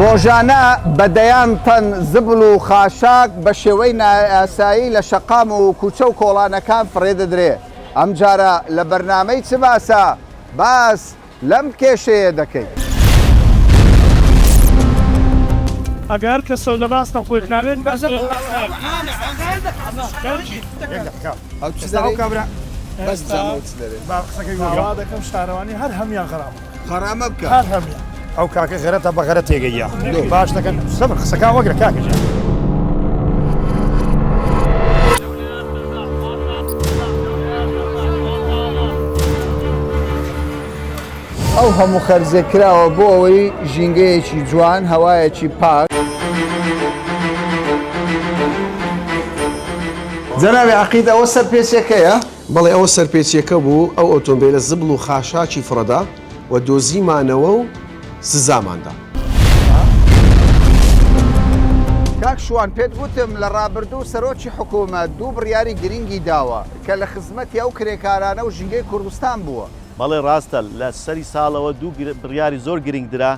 ڕۆژانە بەدەیان تەن زبل و خاشاک بە شێوەی نایاسایی لە شەقام و کوچە و کۆڵانەکان فڕێدەدرێ. ئەم جارە لە بەرنامەی چ باسە؟ باس لەم کێشەیە دەکەین. ئەگەر کە سەو لە باستە خۆی ناوێت دەکەم شارەوانی هەر هەمیان خەرامە بکە هەر هەمیان ئەو کاکە غەرەتە بە غەرە تێگەیە باش دەکەن سەبر قسەکان وەگرە کاکەجان. ئەو هەموو خەرجێکراوە بۆ ئەوەی ژینگەیەکی جوان هەوایەکی پاک. جەنابی عەقید ئەوە سەرپێچیەکەیە؟ بەڵێ ئەوە سەرپێچیەکە بوو ئەو ئۆتۆمبیلە زبل و خاشاکی فڕەدا و دۆزیمانەوە و سزاماندا. کاک شوان پێت گوتم لە ڕابردوو سەرۆکی حکوومەت دوو بڕیاری گرنگی داوە کە لە خزمەتی ئەو کرێکارانە و ژینگەی کوردستان بووە. بەڵێ ڕاستە لە سەری ساڵەوە دوو بڕیاری زۆر گرنگدرا،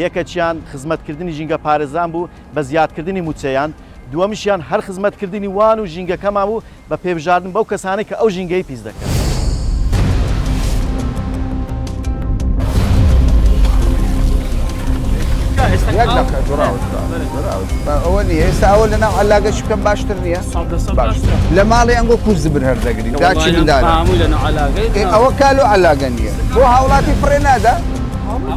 یەکەچیان خزمەتکردنی ژینگە پارێزان بوو بە زیادکردنی موچەیان، دووەمیشیان هەر خزمەتکردنی وان و ژینگەکەمان بوو بە پێبژاردن بەو کەسانەی کە ئەو ژینگەی پیس دەکەن. ئەوە نیە ئێستا ئەوە لەناو عەلاگەش بکەم باشتر نییە؟ لە ماڵی ئەنگۆ کوز زبر هەردەگرین داچی مندانە ئەوە کال و عەلاگە نییە بۆ هاوڵاتی فڕێ نادا؟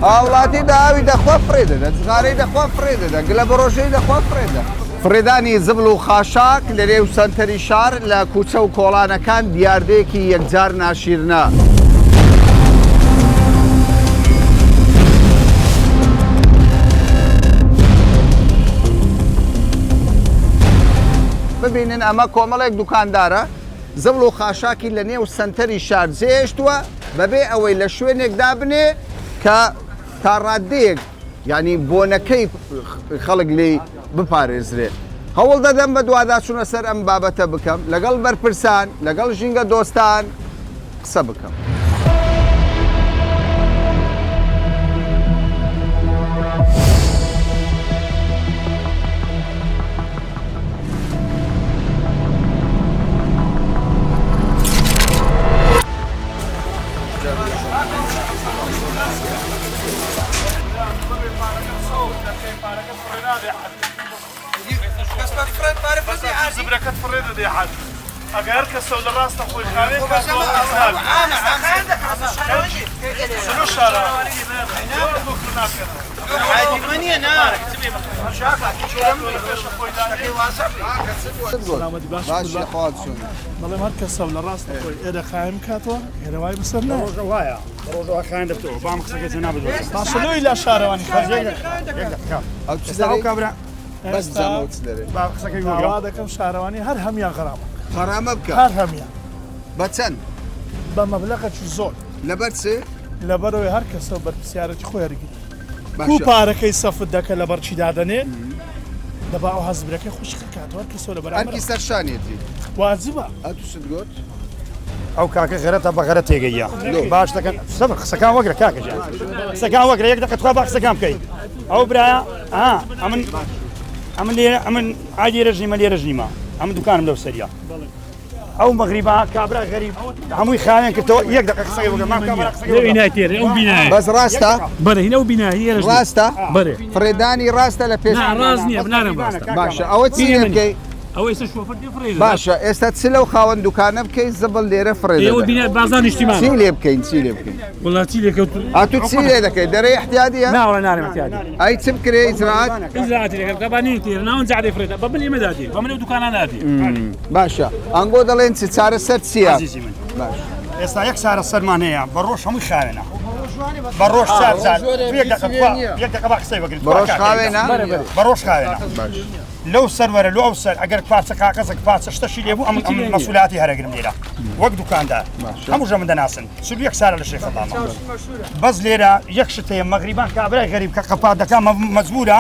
هاوڵاتی داوی دەخوا فڕێ دەدا، جغارەی دەخوا فڕێ دەدا، گلە بەڕۆژەی دەخوا فڕێ دەدا. فڕێدانی زبل و خاشاک لە نێو سەنتەری شار لە کوچە و کۆڵانەکان دیاردەیەکی یەکجار ناشیرنە. ببینن ئەمە کۆمەڵێک دوکاندارە زبل و خاشاکی لە نێو سەنتەری شار جێهێشتووە بەبێ ئەوەی لە شوێنێک دابنێ کە تا ڕادەیەک ینی بۆنەکەی خەڵک لێی بپارێزرێ. هەوڵ دەدەم بە دوواداچوونە سەر ئەم بابەتە بکەم لەگەڵ بەرپرسان لەگەڵ ژینگە دۆستان قسە بکەم. زبرەکەت فڕێ دەدەی حەد ئەگەر کە سەو لە ڕاستە خۆی خاوێت بەڵێ هەر کە سەو لە ڕاستە خۆی ئێرە خایم کاتەوە ئێرەوای بسەر ڕۆژە وایە ڕۆژەوە خاین دەبتەوە بام قسەکەی جەنابەت باشەلۆی لە شارەوانی ئەو کابرا بەس جامەوت دەرێت با قسەکەی وا دەکەم شارەوانی هەر هەمیان خەرامە خەرامە بکە هەر هەمیان بە چەند؟ بە مەبلەغێکی زۆر لەبەر چێ؟ لەبەرەوەی هەر کەسە بەرپرسیارەتی خۆی هەرگیری کو پارەکەی سەفت دەکە لە بەرچی دادەنێ دەبا ئەو هەزبرەکەی خوشکە کاتەوە کەسۆ لە بەرامبەر هەرکی سەرشانێتی واجبە ئەتوشت گوت؟ ئەو کاکە غەرەتە بە غەرە تێگەیە باش دەکەن سەبر قسەکان وەگرە کاکەجان قسەکان وەگرە یەک دەقە توا با قسەکان بکەین ئەو برایە ئەمن لێرە ئەمن ئای لێرەژنیمە لێرەژنیمە ئەمن دوکانم لەو سەریە ئەو مەغریبا کابرا غەریب هەمووی خاوێن کردەوە یەک دەقە قسەی وەگرە بەس ڕاستە؟ بەرە هینە و بینایی ڕاستە؟ بەرێ فڕێدانی ڕاستە لە پێش ڕاز نییە بنارم ڕاستە باشە ئەوە چی بکەی؟ ئەو ئێستا شۆفەر دێفڕێ باشە ئێستا چ لەو خاوەن دوکانە بکەی زبل لێرە فڕێ ئێوە بینە بازان نیشتیمان چی لێ بکەین چی لێ بکەین؟ وڵاتی لێکەوت ئاتو چی لێ دەکەی دەرەی احتیاطیە؟ ناوە نارم احتیاطی ئەی چ بکرێ ئیجراعات؟ ئیجراعاتی لەگەڵ قەبانی تێر ناون جادەی فرێدا بە بن ئێمە دادی بە منێ دوکانان دادی باشە ئەنگۆ دەڵێن چ چارەسەر چییە؟ باش ئێستا یەک چارە سەرمان هەیە بە ڕۆژ هەمووی خاوێنە بە ڕۆژ یەک دەقە با قسەی وەگرن بە ڕۆژ خاوێنە؟ بە ڕۆژ خاوێنە لەو سەروەرە لەو ئەو سەر ئەگەر پارچە قاقەزێک پارچە شتەشی لێبوو ئەم مەسئولیاتی هەرەگرم لێرە وەک دوکاندار هەموو ژە من دەناسن سولو یەک سارە لە شێخ خەڵامە بەس لێرە یەک شت هەیە مەغریبان کابرای غەریب کە قەپات دەکا مەجبورە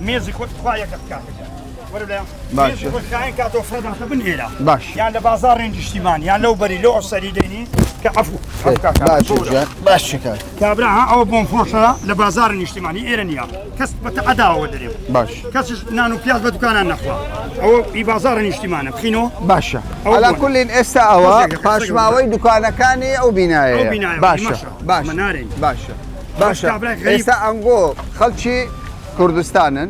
مێزی خوا یەکە بکاتێک باشە خاین کاتۆ فرەداتە بنهێرە باش یان لە بازار ڕێنج نیشتیمان یان لەو بەری لەو ئەوسەری دێنی کە عەفو باش کار کابرا ئەوە بۆم خۆشە لە بازار نیشتیمانی ئێرە نییە کەس بەتەعەداوە دەرێم باش کەس نان و پیاز بە دوکانان نەخوا ئەوە ئی بازارە نیشتیمانە بخینەوە باشە ئەلا کولین ئێستا ئەوە پاشماوەی دوکانەکانی ئەو بینایە باشە باش باشە باشە ئێستا ئەنگۆ خەڵکی کوردستانن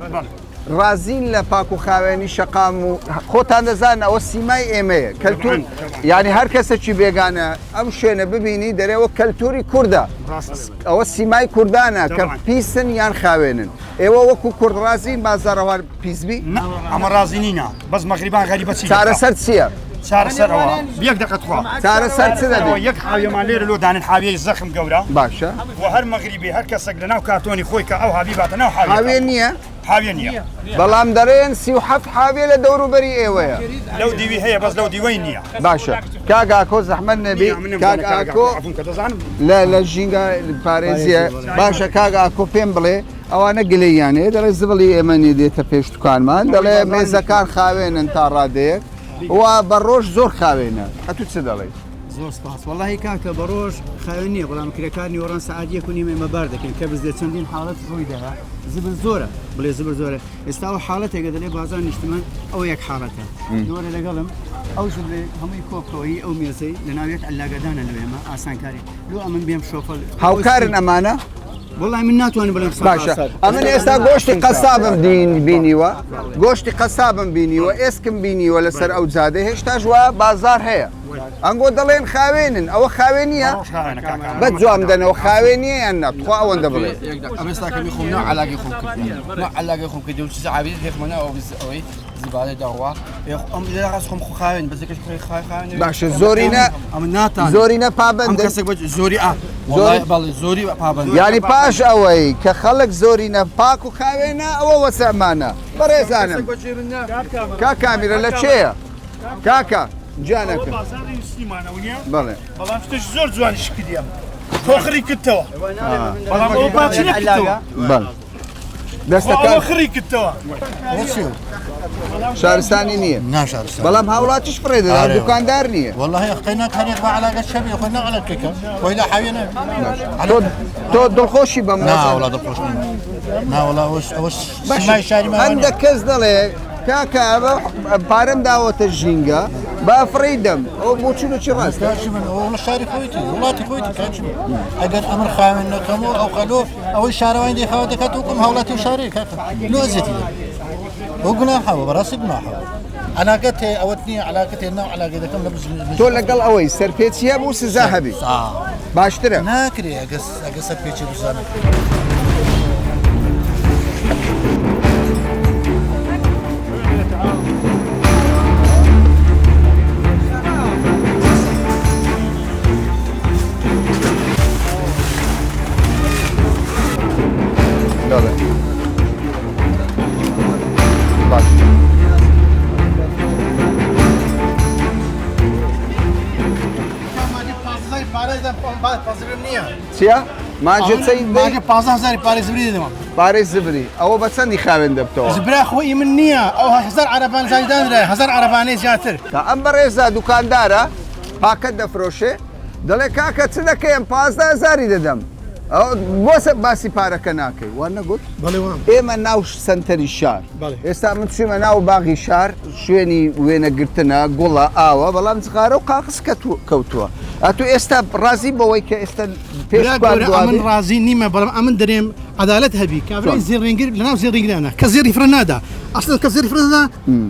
ڕازین لە پاک و خاوێنی شەقام و خۆتان دەزان ئەوە سیمای ئێمەیە کەلتور یعنی هەر کەسێکی بێگانە ئەم شوێنە ببینی دەرێەوە کەلتوری کووردە ئەوە سیمای کوردانە کە پیسن یان خاوێنن ئێوە وەکو کورد ڕازین بازارەوار پیسبی ئەمە ڕازی نینە بەس مەغریبان غەریبەچی چارەسەر چییە؟ چارەسەرەوە یەک دەقەتخوا چارەسەر چ دەبێت؟ یەک حاویەمان لێرە لۆ دانن حاویەی زەخم گەورە باشە و هەر مەغریبی هەر کەسێک لە ناو کارتۆنی خۆی کە ئەو هاوی باتە ناو حاوێ نییە؟ حاویە نییە بەڵام دەڕێن 37 حاوێ لە دەوروبەری ئێوەیە لەو دیوی هەیە بەس لەو دیوەی نییە باشە کاگاکۆ زەحمەت نەبی کاگاکۆ لە ژینگە پارێزیە باشە کاگاکۆ پێم بڵێ ئەوانە گلەیانێ دەڵێ زبڵی ئێمەنی دێتە پێش دوکانمان دەڵێ مێزەکان خاوێنن تا ڕادەیەک و بە ڕۆژ زۆر خاوێنە ئەتو چ دەڵێ؟ زۆر سپاس وەڵاهی کاکە بە ڕۆژ خاوێن نییە بەڵام کرێکانی وەڕان سەعات 1:30 ئێمە بار دەکەین کە بزێ چەندین حاڵەت ڕووی دەها زبر زۆرە بڵێ زبر زۆرە ئێستا ئەو حاڵەتێکە دەڵێ بازار نیشتمان ئەو یەک حاڵەتە دووەرە لەگەڵم ئەو ژڵێ هەمووی کۆکۆیی ئەو مێزەی لە ناو یەک ئەلاگەدانە لەوێمە ئاسانکاری لۆ ئەمن بێم شۆفەل هاوکارن ئەمانە؟ وڵای من ناتوانم بڵێم باشە ئەمن ئێستا گۆشتی قەسابم بینیوە گۆشتی قەسابم بینیوە ئێسکم بینیوە لەسەر ئەو جادە هێشتا ژوا بازار هەیە ئەنگۆ دەڵێن خاوێنن ئەوە خاوێنیە بە جوام دەنەوە خاوێنیە یان نەتخوا ئەوەندە بڵێ ئەمێستاکەمی خۆم ناو علاگەی خۆم کردن علاگەی خۆم کردی و چیز عابێت هێخمەنە ئەوەی زیبالەی داڕوا ئەم لێغاز خۆم خاوێن بەزەکەش خاوێن باشە زۆرینە ئەمە ناتان زۆرینە پابند کەسێک زۆری بەڵێ زۆری پابند یعنی پاش ئەوەی کە خەڵک زۆرینە پاک و خاوێنە ئەوە وەسەمانە بەڕێزانم کاکامیرە لە چێیە؟ کاکە جانەکە بەڵێ بەڵام شتێک زۆر جوانیش کردیە خۆخری کردەوە بەڵام ئەوە باچی نەکردەوە بەڵێ دەستەکە خڕی کردەوە شارستانی نییە ناشارستان بەڵام هاوڵاتیش فڕێ دەدا دوکاندار نییە والله قەینا کارێک بە علاگە شەبی خۆ نەعلاکەکە خۆی لە حاوێنە تۆ دڵخۆشی بەم ناوەڵا دڵخۆش ناوەڵا ئەوەش سیمای شاری هەندە کەس دەڵێ کاکە ئەمە پارەم داوەتە ژینگە با فڕیدەم ئەو بۆ چون و چی ڕاست وڵە شاری خۆیتی وڵاتی خۆیتی کاچم ئەگەر ئەمر خاوێن نەکەمەوە ئەو قەلۆ ئەوەی شارەوەی دێخەوە دەکات وکم هەوڵاتی و شاری کاکە نۆزێتی ئەو گوناحەوە بەڕاستی گوناحەوە علاقەت هەیە ئەوەت نییە علاقەت هەیە ناو علاقەی دەکەم لە تۆ لەگەڵ ئەوەی سەرپێچیە بوو سزا هەبی باشترە ناکرێ ئەگە سەرپێچی بزانە چیە؟ ماجە ماگە 15,000 پارەی زبری دەدەمە پارەی زبری ئەوە بە چەندی خاوێن دەبتەوە زبرا خۆی من نییە ئەو 1000 عەرەبان زایدانرا 1000 عەرەبانەی زیاتر تا ئەم بەڕێزە دوکاندارە پاکەت دەفرۆشێ دەڵێ کاکە چ دەکەم 15,000 دەدەم بۆ باسی پارەکە ناکەی وان نەگوت ئێمە ناو سنتەری شار ئێستا من چوومە ناو باغی شار شوێنی وێنەگرتنە گوڵە ئاوە بەڵام جغارە و قاقس کەوتووە ئەتو ئێستا ڕازی بەوەی کە ئێستا من ڕازی نیمە بەڵام ئەمن دەرێم عدالت هەبی کابرای زێڕێنگر لەناو زێڕینگرانە کە زێری فرە نادا ئەسڵ کە زێری فرەدا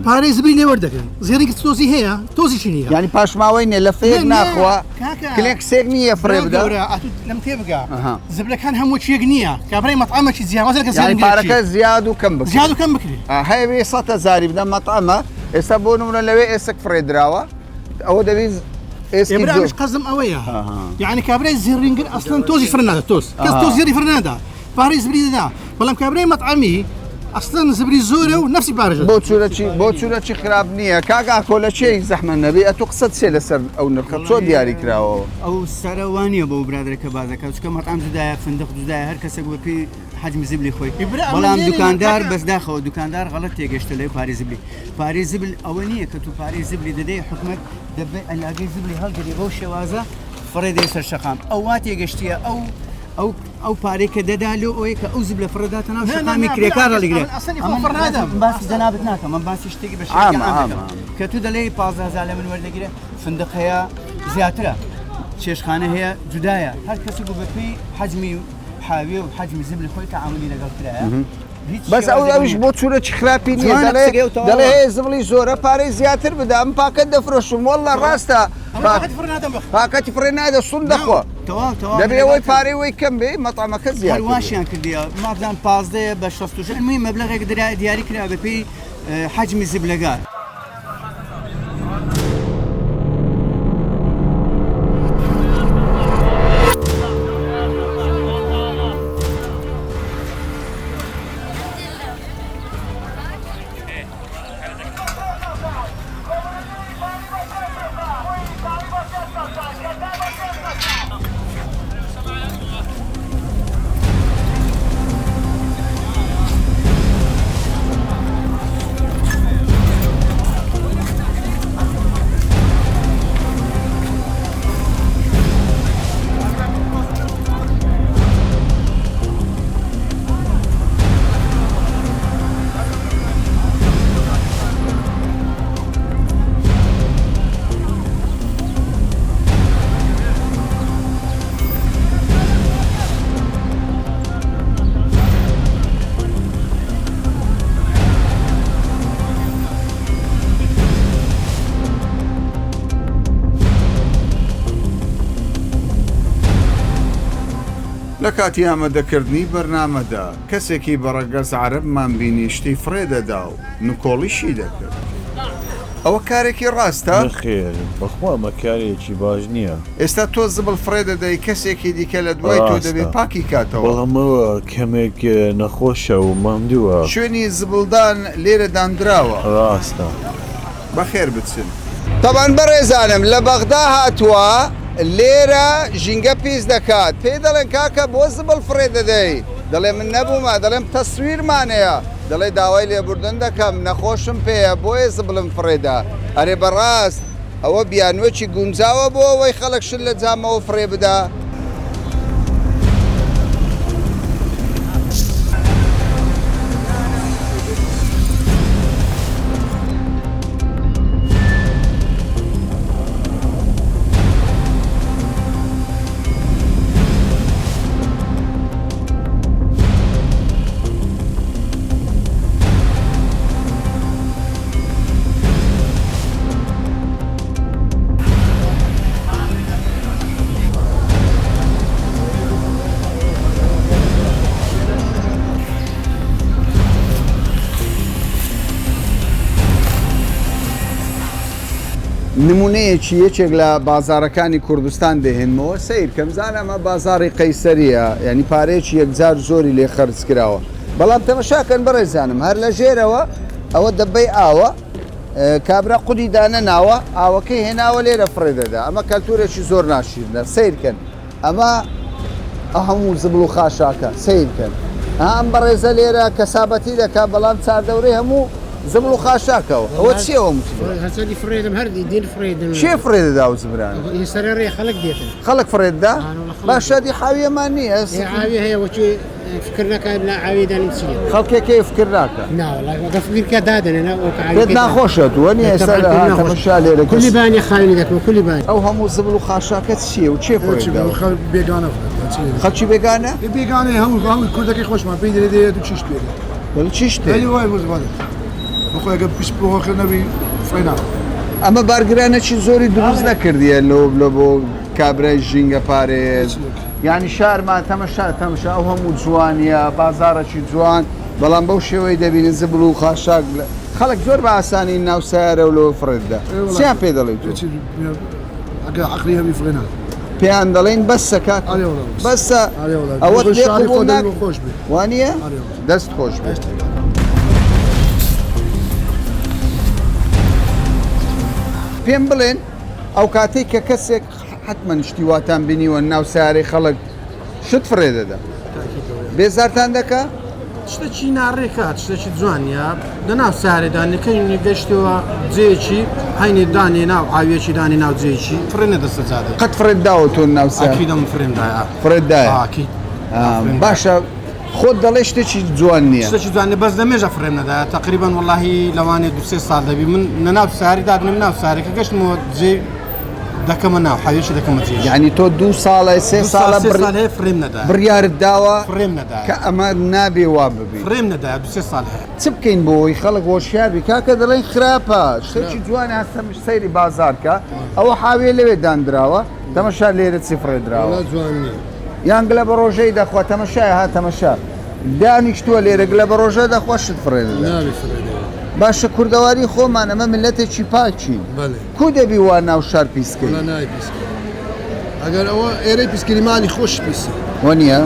پارەی زبری لێ وەردەگرن زێڕینگ تۆزی هەیە تۆزیشی نییە ینی پاشماوەی نێ لە فێر ناخوا کلێکسێک نییە فرێ بدە لەم تێ بگا زبرەکان هەموو چێک نییە کابرای مەطعەمەکی جیاوازە کە پارەکە زیاد و کەم بکە زیاد و کەم بکری هەیە 100,000 بدە مەطعەمە ئێستا بۆ نمونە لەوێ ئێسک فرێدراوە ئەوە دەبیت ئێمەش قەزم ئەوەیە یعنی کابرای زێڕینگر ئەسڵەن تۆزی فرە نادا تۆز کەس تۆ زێری فرە نادا پارەی زبری دەدا بەڵام کابرای مەطعەمی اصلا زبري زوره ونفسي بارجه بۆ چورەی خراپ نییە کاگا کۆلەچەی زەحمە نەبێ ئە تو قسەت سێ لەسەر ئەو نرخە چۆ دیاری کراوە ئەو سەرەوانیە بۆ برادەکە بازەکە چکە مەطعام جودایە فندق جودایە هەر کەسێک بەپی حجم زبلی خۆی بەڵام دوکاندار بەسداخەوە دوکاندار غەڵەت تێگەشتە لەی پارێ زبلی پارێ زبل ئەوە نییە کە تو پارێ زبلی دەدەی حکومەت دەبێت ئەلاگەی زبلی هەڵگری بەو شێوازە فڕێدەی سەر شەقام ئەو وا تێگەشتیە ئەو پارێکە دەدالو ئەوەیە کە ئەو زبلە فڕداتە ناو شەقامی کرێکار هەڵگرێت باسی جەنابەت ناکەم من باسی شتێکی بە کە تو دەڵێ 15,000 لە من وەردەگیرە فندق هەیە زیاترە چێشخانە هەیە جودایە هەر کەسی بوو بەپێی حجمی حاوی و حجمی زبلی خۆی تەعاملی لەگەڵ کرایە بەس ئەوش بۆ چورەی خراپی نییە دەڵێ زبلی زۆرە پارەی زیاتر بدە ئەم پاکەت دەفرۆشم وەڵڵا ڕاستە پاکەتی فڕێ نادە سون دەخۆ دەبێ ئەوەی پارەی وەی کەم بێ مەطعمەکە زیاتر واشیان کردیە مادام 15 بە 66 المهم مەبلەغێک دیاری کرا بەپێی حجمی زبلەگار لە کاتی ئامادەکردنی بەرنامەدا کەسێکی بەڕەگەز عەرەبمان بینی شتی فڕێدەدا و نکۆڵیشی دەکرد ئەوە کارێکی ڕاستە؟ خێر بەخوا مەکارێکی باش نییە ئێستا تۆ زبل فڕێدەدەی کەسێکی دیکە لە دوای تۆ دەبێت پاکی کاتەوە بەڵامەوە کەمێک نەخۆشە و مامدووە شوێنی زبلدان لێرە دانراوە ڕاستە بەخێر بچن تەبان بەڕێزانم لە بەغدا هاتووە لێرە ژینگە پیس دەکات پێی دەڵێن کاکە بۆ زبل فڕێ دەدەی دەڵێ من نەبوومە دەڵێم تەسویرمانەیە دەڵێ داوای لێبوردن دەکەم نەخۆشم پێیە بۆیە زبلم فڕێدا ئەرێ بەڕاست ئەوە بیانوێکی گونجاوە بۆ ئەوەی خەڵک شل لە جامەوە فڕێ بدا نمونەیەکی یەکێک لە بازارەکانی کوردستان دەهێنمەوە سیر کەم زانامە بازاری قەیسەریە یعنی پارێکی یەکجار زۆری لێ خەرج کراوە بەڵام تەمەشاکەن بەڕێزانم هەر لە ژێرەوە ئەوە دەبەی ئاوە کابرا قودی دانە ناوە ئاوەکەی هێناوە لێرە فڕێ دەدا ئەمە کەلتورێکی زۆر ناشیرنە سیرکەن ئەمە هەموو زبل و خاشاکە سیرکەن ئەم بەڕێزە لێرە کەسابەتی دەکات بەڵام چاردەورەی هەموو زبل و خاشاکەەوە ئەوە چیەوە هەسەدی فرێدم هەردی دین فرێدم چێ فرێدەدا و زبران سەرڕێ خەڵک دێتن خەڵک فرێددا باشادی حاویەمان نییە ئاوی هەیە وەچی فکر نەکات لە ئاویدانیم چیە خەڵکێکی فکر ناکە فکرکە دادنێنە پێت ناخۆشە وە نیە ئێستا لێرە کولی بانی خاوینی دەکەم کولی بانی ئەو هەموو زبل و خاشاکە چییە و چێ بێگانە خەڵکی بێگانە بێگانەی هەموو کوردەکەی خۆشمان پێی دەێت و چیش پێ وەلی چیشتێ وای مزبانێت بخۆیگە پشت بۆخە نەبی فێنا ئەمە بارگرانەی زۆری دروست نەکردیە لە بۆ کابرای ژینگە پارێز یعنی شارمان تەمەشا ئەو هەموو جوانیە بازارێکی جوان بەڵام بەو شێوەی دەبینن زبل و خاشاک خەڵک زۆر بە ئاسانی ناو سارە و لەوە فڕێددا چیان پێ دەڵێیت ئەگە عەقلی هەبی فڕێنا پێیان دەڵێن بەسە کات بەسە ئەوە خۆش وانە دەست خۆش بێت پێم بڵێن ئەو کاتێک کە کەسێک حتمما شتیواتان بینیوە ناو سارەی خەڵک شت فرێ دەدا بێزارتان دەکا شتێکی ناڕێکات شتێکی جوانە لەناو سارێدانەکەی گەشتەوە جێکی هەینێ دانێ ناو ئاوێکی دانی ناو جێکی فرێنە دەسەجادە قەت فرێت داوە تۆ ناو ساکیدەم فرێندایە فرێددایە باشە خۆت دەڵێ شتێکی جوان نییە شتێکی جوانێ بەس دەمێژە فرێم نەدایە تقریبان وڵاهی لەوانێ دو-سێ ساڵ دەبی من نەناو ساری دادنم ناو سارێکە گەشتمەوە جێ دەکەمە ناو حەوێکی دەکەمە جێ یعنی تۆ 2 ساڵە 3 ساڵە هەیە فرێم نەدایە بڕیارت داوە فرێم نەدایە کە ئەمە نابێ وا ببی فرێم نەدایە 2-3 ساڵ هەیە چ بکەین بۆی خەڵک هۆشیاربی کاکە دەڵێن خراپە شتێکی جوان هەستەمش سەیری بازارکە ئەوە حاوێ لەوێ دانراوە تەمەشا لێرە چی فرێدراوە یانگلە بە ڕۆژەی دەخوا تەمەشای ها تەمەشا دانیشتووە لێرە گلە بە ڕۆژە دەخوا شت فرێدە باشە کوردەواری خۆمان ئەمە ملەتێکی پاچین کو دەبی وا ناو شار پیسکەی ئەگەر ئەوە ئێرەی پیسکریمانی خۆش پیسی وەنیە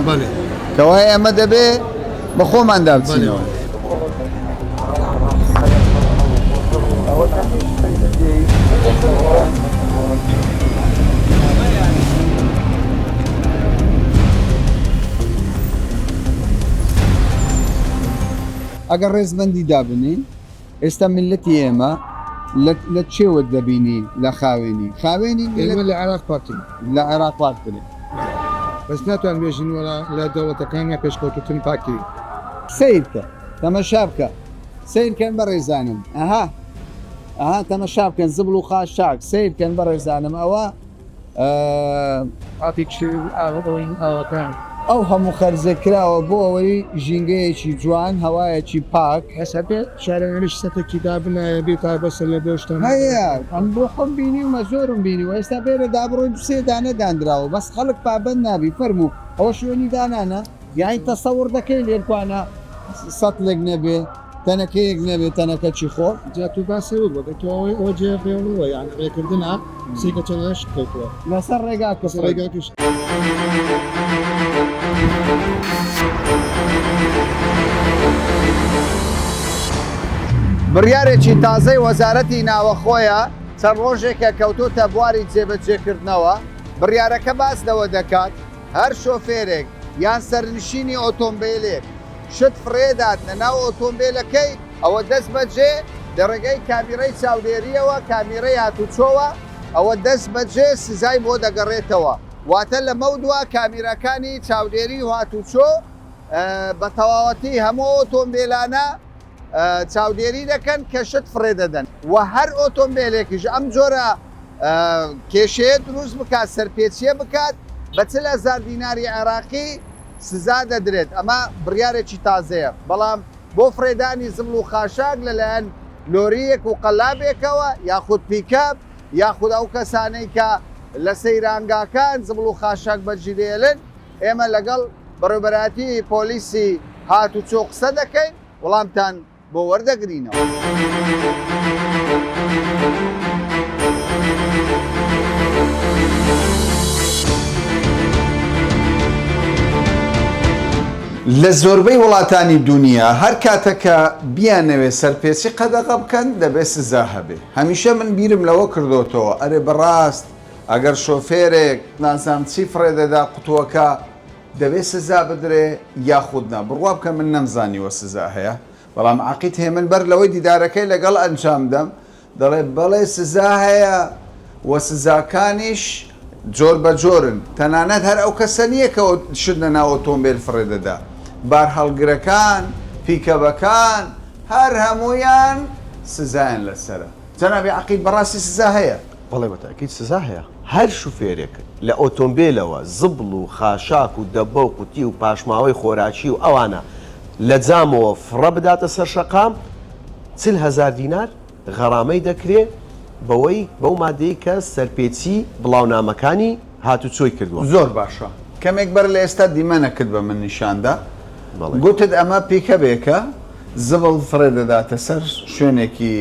کەوای ئەمە دەبێ بە خۆمان دابچینەوە ئەگەر ڕێزبەندی دابنین ئێستا ملەتی ئێمە لە چێوە دەبینی لە خاوێنی لە عێراق پارتی لە عێراق پارتنی بەس ناتوان بێژین وەڵا لە دەوڵەتەکانیا پێشکەوتوتن پاکری سیرکە تەمەشا بکە سیرکەن بە ڕێزانم ئەها تەمەشا بکەن زبل و خاشاک سیرکەن بە ڕێزانم ئەوە ئاوەکان ئەو هەموو خەرزە کراوە بۆ ئەوەی ژینگەیەکی جوان هەوایەکی پاک هەسەبێت شارەنەش سەتێکی دابنایە بێ تا بەسەر لە بێشتن هەیە ئەم بۆ خۆم بینی و مەزۆرم بینی و ئێستا بێرە دابڕۆی 2-3 دانە دانراوە بەس خەڵک پابند نابی فەرموو ئەوە شوێنی دانانە یانی تەسەور دەکەی لێرکوانە سەتلێک نەبێ تەنەکەیەک نەبێ تەنەکە چی خۆ جاتو باسەوە بەگەتەوەی ئەوە جێڕێنەوە یان ڕێکردنە سیکە چەندش کەوتووە لەسەر ڕێگا کە ڕێگاکەش بڕیارێکی تازەی وەزارەتی ناوەخۆیە چەند ڕۆژێکە کەوتوتە بواری جێبەجێکردنەوە بڕیارەکە باسدەوە دەکات هەر شۆفێرێک یان سەرنشینی ئۆتۆمبیلێک شت فرێدات لە ناو ئۆتۆمبیلەکەی ئەوە دەست بەجێ لە ڕێگەی کامیرەی چاودێریەوە کامیرەی هاتوچۆوە ئەوە دەست بەجێ سزای بۆ دەگەڕێتەوە واتە لە مەودووە کامیرەکانی چاودێری و هاتوچۆ بە تەواوەتی هەموو ئۆتۆمبیلانە چاودێری دەکەن کە شت فرێ دەدەن و هەر ئۆتۆمبیلێکیش ئەم جۆرە کێشەیە دروست بکات سەرپێچیە بکات بە 40,000 دیناری عێراقی سزا دەدرێت ئەمە بڕیارێکی تازەیە بەڵام بۆ فرێدانی زبل و خاشاک لەلایەن لۆریەک و قەلابێکەوە یاخود پیکەپ یاخود ئەو کەسانەی کە لە سەیرانگاکان زبل و خاشاک بەرجیدێلن ئێمە لەگەڵ بەڕێوەبەراتی پۆلیسی هاتوچۆ قسە دەکەین وەڵامتان بۆ وەردەگرینەوە. لە زۆربەی وڵاتانی دنیا هەر کاتەکە بیانەوێ سەرپێچی قەدەغە بکەن دەبێت سزا هەبێ هەمیشە من بیرم لەوە کردوتەوە ئەرێ بەڕاست ئەگەر شۆفێرێک نازام چی فرێدەدا قوتووەکە دەبێت سزا بدرێ یاخودنا بڕوا بکە من نەمزانیوە سزا هەیە بەڵام عقیت هەیە من بەر لەوەی دیدارەکەی لەگەڵ ئەنجام دەم دەڵێ بەڵێ سزا هەیە و سزاکانیش جۆر بە جۆرن تەنانەت هەر ئەو کەسە نییە کە شت لە ناو ئۆتۆمبیل فرێدەدا بار هەڵگرەکان پیکەبەکان هەر هەمویان سزایان لەسرە جەنابی عەقیل بەڕاستی سزا هەیە بەڵێ بەتاکید سزا هەیە هەر شوفێرێک لە ئۆتۆمبیلەوە زبڵ و خاشاک و دەبە و قوتی و پاشماوەی خۆراکی و ئەوانە لە جامەوە فڕە بداتە سەر شەقام 40,000 دینار غەرامەی دەکرێت بەوەی بەو مادەی کە سەرپێچی بڵاونامەکانی هاتوچۆی کردووە زۆر باشە کەمێک بەر لە ئێستا دیمەنەکرد بە من نیشاندا گوتت ئەمە پیکەبێکە زبڵ فرێ دەداتە سەر شوێنێکی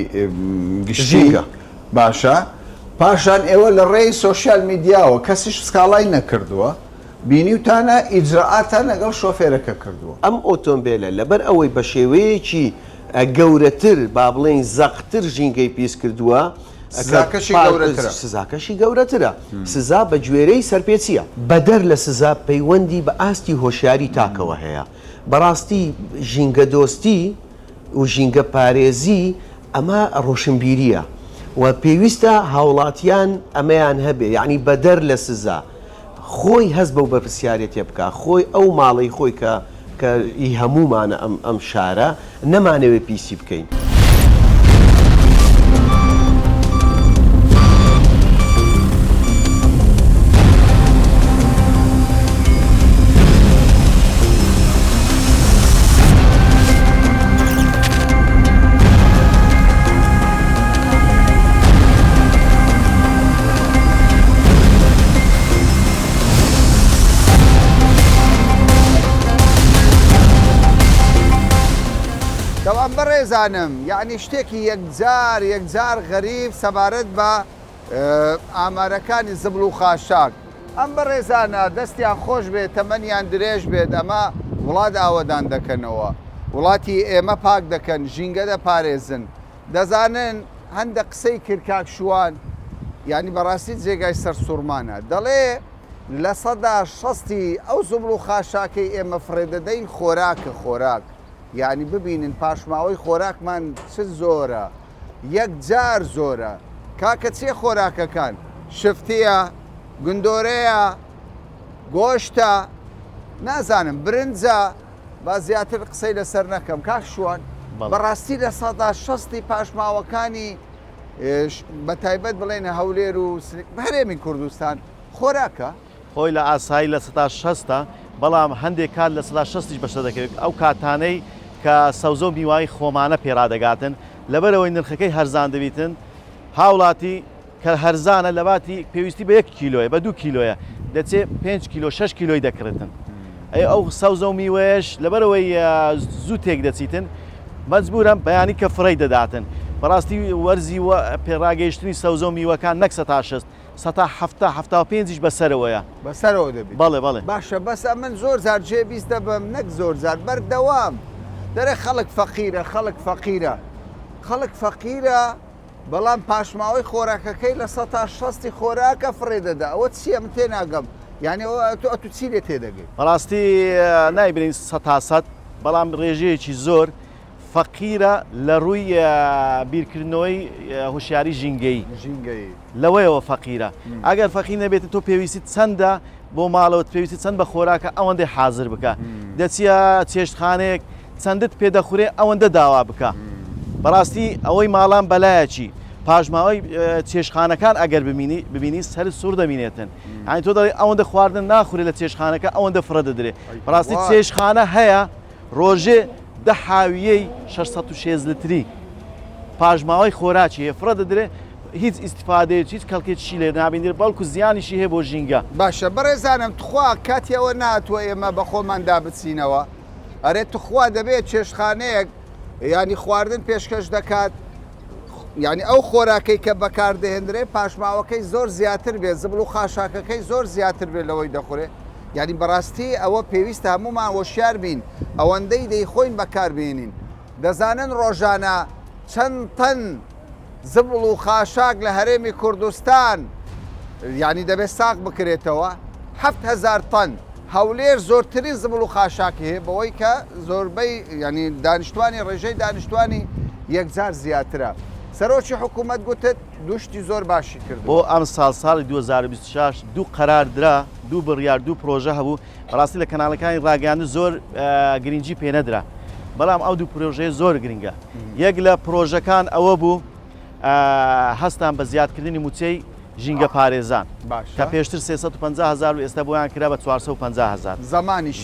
گشتیگە باشە پاشان ئێوە لە ڕێی سۆشیال میدیاوە کەسیش سکاڵای نەکردووە بینیوتانە ئیجرعاتە لەگەڵ شۆفێرەکە کردووە ئەم ئۆتۆمبیلە لەبەر ئەوەی بە شێوەیەکی گەورەتر با بڵێن زەقتر ژینگەی پیس کردووە سزاکەشی گەورەترە سزا بە گوێرەی سەرپێچیە بەدەر لە سزا پەیوەندی بە ئاستی هۆشیاری تاکەوە هەیە بەڕاستی ژینگە دۆستی و ژینگە پارێزی ئەمە ڕۆشنبیریە و پێویستە هاوڵاتیان ئەمەیان هەبێ یعنی بەدەر لە سزا خۆی هەست بەو بەرپرسیارەتێ بکە خۆی ئەو ماڵی خۆی کە هەمومانە ئەم شارە نەمانەوێت پیسی بکەین. طبعا بەڕێزانم یعنی شتێکی یەکجار غەریب سەبارەت بە ئامارەکانی زبل و خاشاک ئەم بەڕێزانە دەستیان خۆش بێت تەمەنیان درێژ بێت ئەمە وڵات ئاوەدان دەکەنەوە وڵاتی ئێمە پاک دەکەن ژینگە دەپارێزن دەزانن هەندێک قسەی کرکاک شووان یعنی بەڕاستی جێگای سەر سوورمانە دەڵێ لە سەدا 60 ئەو زبل و خاشاکەی ئێمە فڕێدەدەین خۆراک یعنی ببینن پاشماوەی خۆراکمان چ زۆرە یەکجار زۆرە کاکە چێ خۆراکەکان شفتیە گندۆرەیە گۆشتە نازانم برنجە با زیاتر قسەی لەسەر نەکەم کاک شوان بەڕاستی لە سەدا 60 پاشماوەکانی بە تایبەت بڵێنە هەولێر و هەرێمی کوردستان خۆراکە خۆی لە ئاسایی لە سەدا 60 بەڵام هەندێک کات لە سەدا 60 بەشە دەکەوێت ئەو کاتانەی کە سەوزە و میوای خۆمانە پێڕادەگاتن لەبەرەوەی نرخەکەی هەرزان دەبیتن هاوڵاتی کە هەرزانە لە باتی پێویستی بە 1 کیلۆیە بە 2 کیلۆیە دەچێت 5 کیلۆ 6 کیلۆی دەکردن ئەو سەوزە و میوەیەش لەبەرەوەی زوو تێک دەچیتن مەجبورم بەیانی کە فڕی دەداتن بەڕاستی وەرزی پێڕاگەیشتنی سەوزە و میوەکان نەک 160 175 بەسەرەوەیە بەسەرەوە دەبێت بەڵێ باشە بەسە من زۆر زار جێبیست دەبم نەک زۆر زار بەردەوام دەرێ خەڵک فەقیرە بەڵام پاشماوەی خۆراکەکەی لە 160 خۆراکە فڕێ دەدا ئەوە چیە من تێناگەم یعنی ئەو چی لێ تێدەگەیت بەڕاستی نایبرین 100 بەڵام ڕێژەیەکی زۆر فەقیرە لە ڕووی بیرکردنەوەی هوشیاری ژینگەی لەوەیەوە فەقیرە ئەگەر فەقیر نەبێت تۆ پێویستی چەندە بۆ ماڵەوە پێویستی چەند بە خۆراکە ئەوەندەی حاضر بکە دەچیە چێشتخانەیەک چەندت پێدەخورێ ئەوەندە داوا بکە بەڕاستی ئەوەی ماڵان بەلایەکی پاژماوەی چێشخانەکان ئەگەر ببینی سەر سوور دەبینێتن ئەنی تۆ دەڵێ ئەوەندە خواردن ناخورێ لە چێشخانەکە ئەوەندە فرە دەدرێت بەڕاستی چێشخانە هەیە ڕۆژێ دە حاویەی 660 لتری پاژماوەی خۆراکی هەیە فرە دەدرێت هیچ ئیسیفادەیە هیچ کەڵکێکی لێ نابینێت بەڵکو زیانیشی هەیە بۆ ژینگە باشە بەڕێزانم تخوا کاتیەوە ناتوە ئێمە بە خۆماندا بچینەوە ئەرێ تخوا دەبێت چێشخانەیەک ینی خواردن پێشکەش دەکات ینی ئەو خۆراکەی کە بەکاردەهێنرێ پاشماوەکەی زۆر زیاتر بێت زبل و خاشاکەکەی زۆر زیاتر بێت لەوەی دەخورێ ینی بەڕاستی ئەوە پێویستە هەمومان وەشیار بین ئەوەندەی دەیخۆین بەکاربێنین دەزانن ڕۆژانە چەند تەن زبل و خاشاک لە هەرێمی کوردستان ینی دەبێت ساق بکرێتەوە 7,000 تەن هەولێر زۆرترین زبل و خاشاکی هەیە بەوەی کە زۆربەی ینی دانیشتوانی ڕێژەی دانیشتوانی یەکجار زیاترە سەرۆکی حکوومەت گوتت دوشتی زۆر باشی کرد بۆ ئەم ساڵی 2026 دوو قەراردرا دوو بڕیار دوو پرۆژە هەبوو بەڕاستی لە کەناڵەکانی ڕاگەاندن زۆر گرنگی پێنەدرا بەڵام ئەو دوو پرۆژەیە زۆر گرنگە یەک لە پرۆژەکان ئەوە بوو هەستان بە زیادکردنی موچەی ژینگە پارێزان کە پێشتر 350,000 و ئێستا بۆیان کرا بە 450,000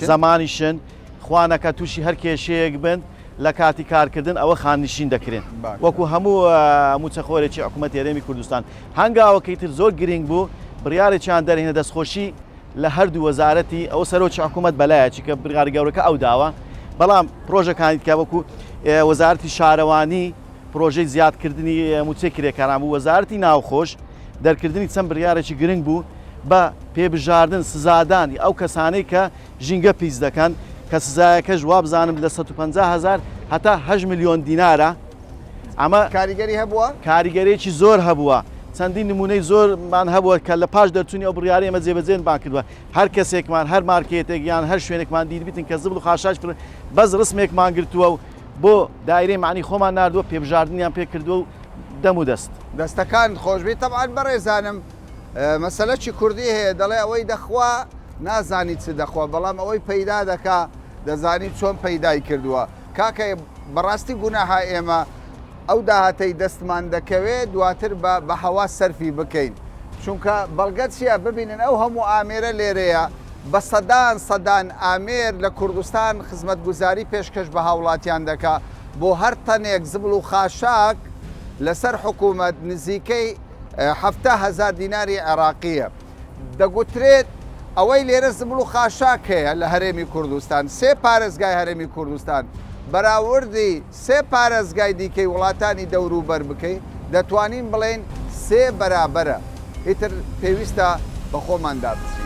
زمانیشن خوانەکە تووشی هەر کێشەیەک بن لە کاتی کارکردن ئەوە خاننشین دەکرێن وەکو هەموو موچەخۆرێکی حکوومەت هێرێمی کوردستان هەنگاوەکەی تر زۆر گرنگ بوو بڕیارێکیان دەرهێنە دەستخۆشی لە هەردوو وەزارەتی ئەو سەرۆکی حکوومەت بەلایەکی کە بڕیاری گەورەکە ئەو داوە بەڵام پرۆژەکانی تکا وەکو وەزارەتی شارەوانی پرۆژەی زیادکردنی موچەی کرێکاران بوو وەزارەتی ناوخۆش دەرکردنی چەند بڕیارێکی گرنگ بوو بە پێبژاردن سزادانی ئەو کەسانەی کە ژینگە پیس دەکەن کە سزایەکەش وا بزانم لە 150,000 هەتا 8 ملیۆن دینارە ئەمە کاریگەری هەبووە کاریگەرێکی زۆر هەبووە چەندین نمونەی زۆرمان هەبووە کە لە پاش دەرچوونی ئەو بڕیاری ئەمە جێبەجێمان کردووە هەر کەسێکمان هەر مارکێتێک یان هەر شوێنێکمان دیدبیتن کە زبڵ و خاشاش بەس ڕسمێکمان گرتووە و بۆ دایرەی معنی خۆمان نردووە پێبژاردنیان پێ کردووە و دەم و دەست دەستەکان خۆشببی تەبعاان بەڕێزانم مەسەلەکی کوردی هەیە دەڵێ ئەوەی دەخوا نازانی چ دەخوا بەڵام ئەوەی پەیدا دەکا دەزانی چۆن پەیدای کردووە کاکە بەڕاستی گوناها ئێمە ئەو داهاتەی دەستمان دەکەوێت دواتر بە هەوا سەرفی بکەین چونکە بەڵگەت چیە ببینن ئەو هەموو ئامێرە لێرەیە بە سەدان ئامێر لە کوردستان خزمەتگوزاری پێشکەش بە هاوڵاتیان دەکا بۆ هەر تەنێک زبڵ و خاشاک لەسەر حکوومەت نزیکەی 7,000 دیناری عێراقیە دەگوترێت ئەوەی لێرە زبڵ و خاشاک هەیە لە هەرێمی کوردستان 3 پارێزگای هەرێمی کوردستان بەراوردی 3 پارێزگای دیکەی وڵاتانی دەوروبەر بکەی دەتوانین بڵێن 3 بەرابەرە ئیتر پێویستە بە خۆمان دابچین